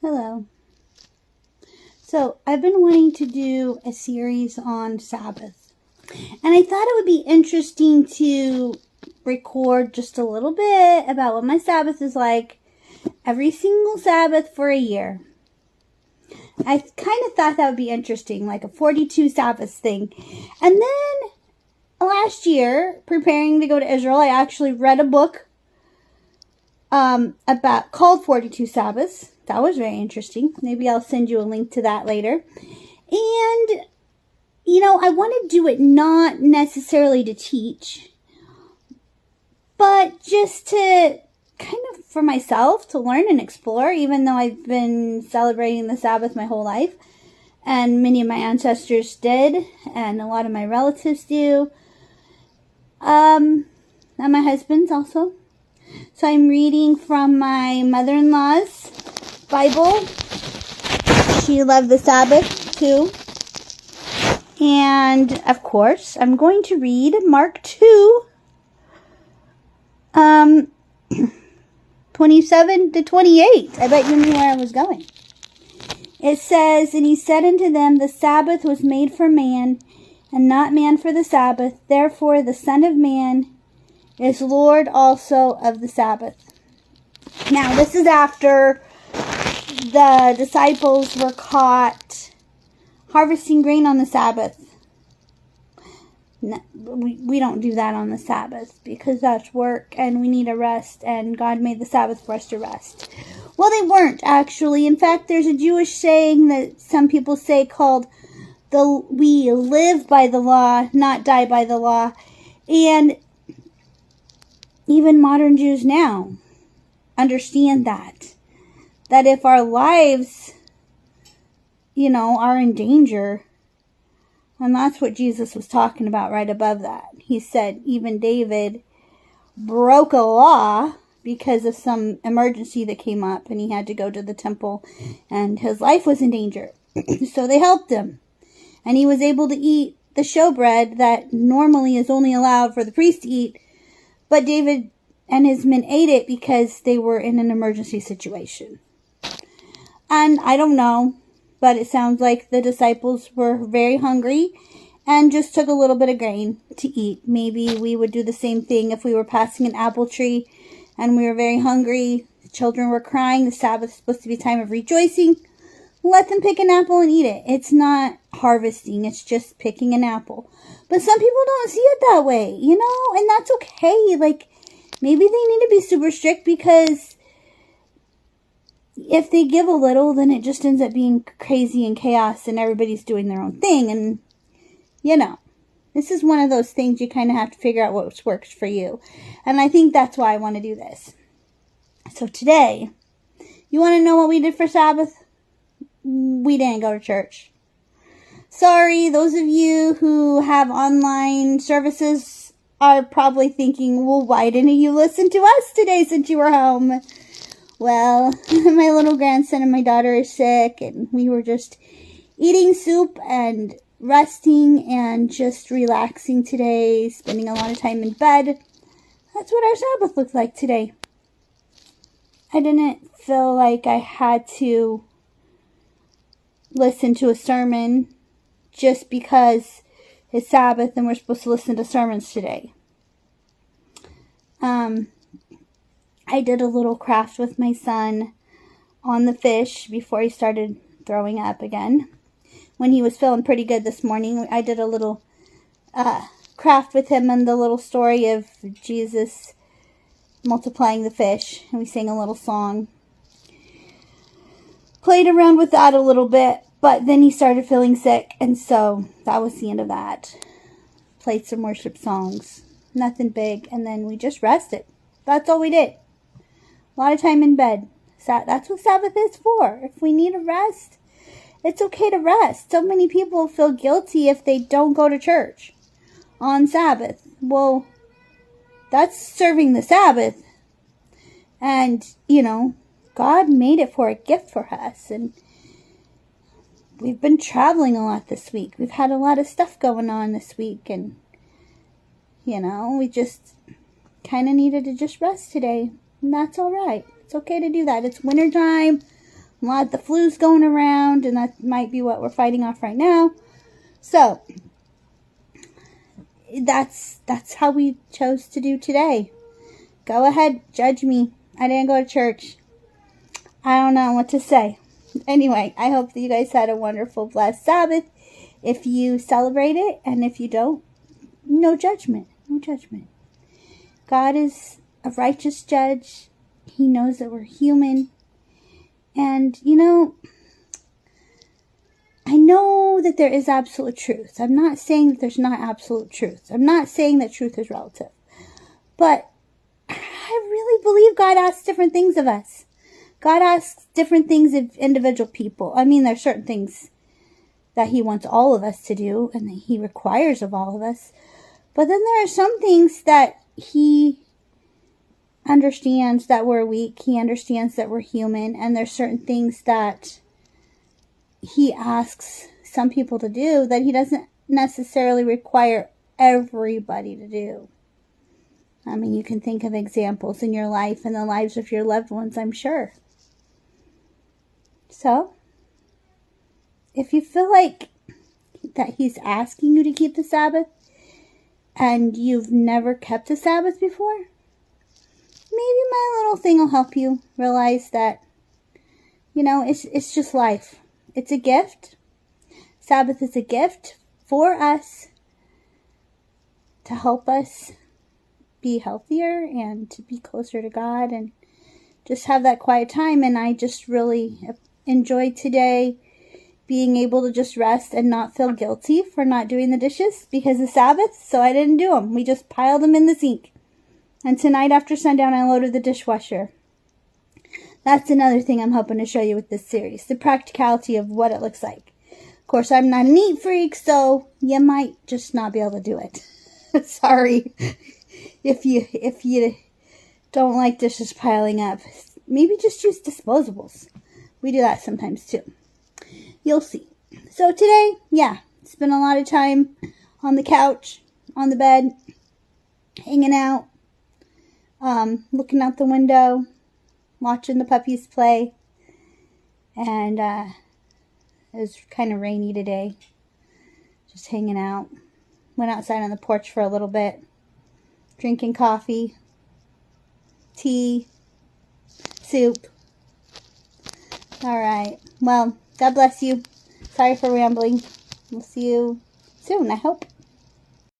Hello. So I've been wanting to do a series on Sabbath, and I thought it would be interesting to record just a little bit about what my Sabbath is like every single Sabbath for a year. I kind of thought that would be interesting, like a 42 Sabbaths thing. And then last year, preparing to go to Israel, I actually read a book called 42 Sabbaths. That was very interesting. Maybe I'll send you a link to that later. And, I want to do it not necessarily to teach, but just to kind of for myself to learn and explore, even though I've been celebrating the Sabbath my whole life. And many of my ancestors did, and a lot of my relatives do. And my husband's also. So I'm reading from my mother-in-law's Bible. She loved the Sabbath too. And of course, I'm going to read Mark 2, 27 to 28. I bet you knew where I was going. It says, "And he said unto them, The Sabbath was made for man, and not man for the Sabbath. Therefore the Son of Man is Lord also of the Sabbath." Now, this is after the disciples were caught harvesting grain on the Sabbath. No, we don't do that on the Sabbath because that's work and we need a rest, and God made the Sabbath for us to rest. Well, they weren't actually. In fact, there's a Jewish saying that some people say called "we live by the law, not die by the law." And even modern Jews now understand that if our lives, are in danger, and that's what Jesus was talking about right above that. He said even David broke a law because of some emergency that came up, and he had to go to the temple, and his life was in danger. So they helped him, and he was able to eat the showbread that normally is only allowed for the priest to eat. But David and his men ate it because they were in an emergency situation. And I don't know, but it sounds like the disciples were very hungry and just took a little bit of grain to eat. Maybe we would do the same thing if we were passing an apple tree and we were very hungry. The children were crying. The Sabbath is supposed to be a time of rejoicing. Let them pick an apple and eat it. It's not harvesting. It's just picking an apple. But some people don't see it that way, and that's okay. Maybe they need to be super strict, because if they give a little, then it just ends up being crazy and chaos and everybody's doing their own thing. And, this is one of those things you kind of have to figure out what works for you. And I think that's why I want to do this. So today, you want to know what we did for Sabbath? We didn't go to church. Sorry, those of you who have online services are probably thinking, well, why didn't you listen to us today since you were home? Well, my little grandson and my daughter are sick, and we were just eating soup and resting and just relaxing today, spending a lot of time in bed. That's what our Sabbath looked like today. I didn't feel like I had to listen to a sermon just because it's Sabbath and we're supposed to listen to sermons today. I did a little craft with my son on the fish before he started throwing up again. When he was feeling pretty good this morning, I did a little craft with him and the little story of Jesus multiplying the fish, and we sang a little song. Played around with that a little bit, but then he started feeling sick, and so that was the end of that. Played some worship songs. Nothing big, and then we just rested. That's all we did. A lot of time in bed. That's what Sabbath is for. If we need a rest, it's okay to rest. So many people feel guilty if they don't go to church on Sabbath. Well, that's serving the Sabbath. And, God made it for a gift for us. And we've been traveling a lot this week. We've had a lot of stuff going on this week. And, we just kind of needed to just rest today. And that's all right. It's okay to do that. It's wintertime. A lot of the flu's going around, and that might be what we're fighting off right now. So, that's how we chose to do today. Go ahead, judge me. I didn't go to church. I don't know what to say. Anyway, I hope that you guys had a wonderful, blessed Sabbath. If you celebrate it, and if you don't, no judgment. No judgment. God is a righteous judge. He knows that we're human. And, I know that there is absolute truth. I'm not saying that there's not absolute truth. I'm not saying that truth is relative. But I really believe God asks different things of us. God asks different things of individual people. I mean, there's certain things that He wants all of us to do and that He requires of all of us. But then there are some things that He understands that we're weak. He understands that we're human. And there's certain things that He asks some people to do that He doesn't necessarily require everybody to do. I mean, you can think of examples in your life and the lives of your loved ones, I'm sure. So, if you feel like that He's asking you to keep the Sabbath and you've never kept the Sabbath before, maybe my little thing will help you realize that, it's just life. It's a gift. Sabbath is a gift for us to help us be healthier and to be closer to God and just have that quiet time. And I just really enjoyed today being able to just rest and not feel guilty for not doing the dishes because of Sabbath. So I didn't do them. We just piled them in the sink. And tonight after sundown, I loaded the dishwasher. That's another thing I'm hoping to show you with this series. The practicality of what it looks like. Of course, I'm not a neat freak, so you might just not be able to do it. Sorry. If you don't like dishes piling up, maybe just use disposables. We do that sometimes too. You'll see. So today, spent a lot of time on the couch, on the bed, hanging out, looking out the window, watching the puppies play, and it was kind of rainy today. Just hanging out. Went outside on the porch for a little bit, drinking coffee, tea, soup. All right. Well, God bless you. Sorry for rambling. We'll see you soon, I hope.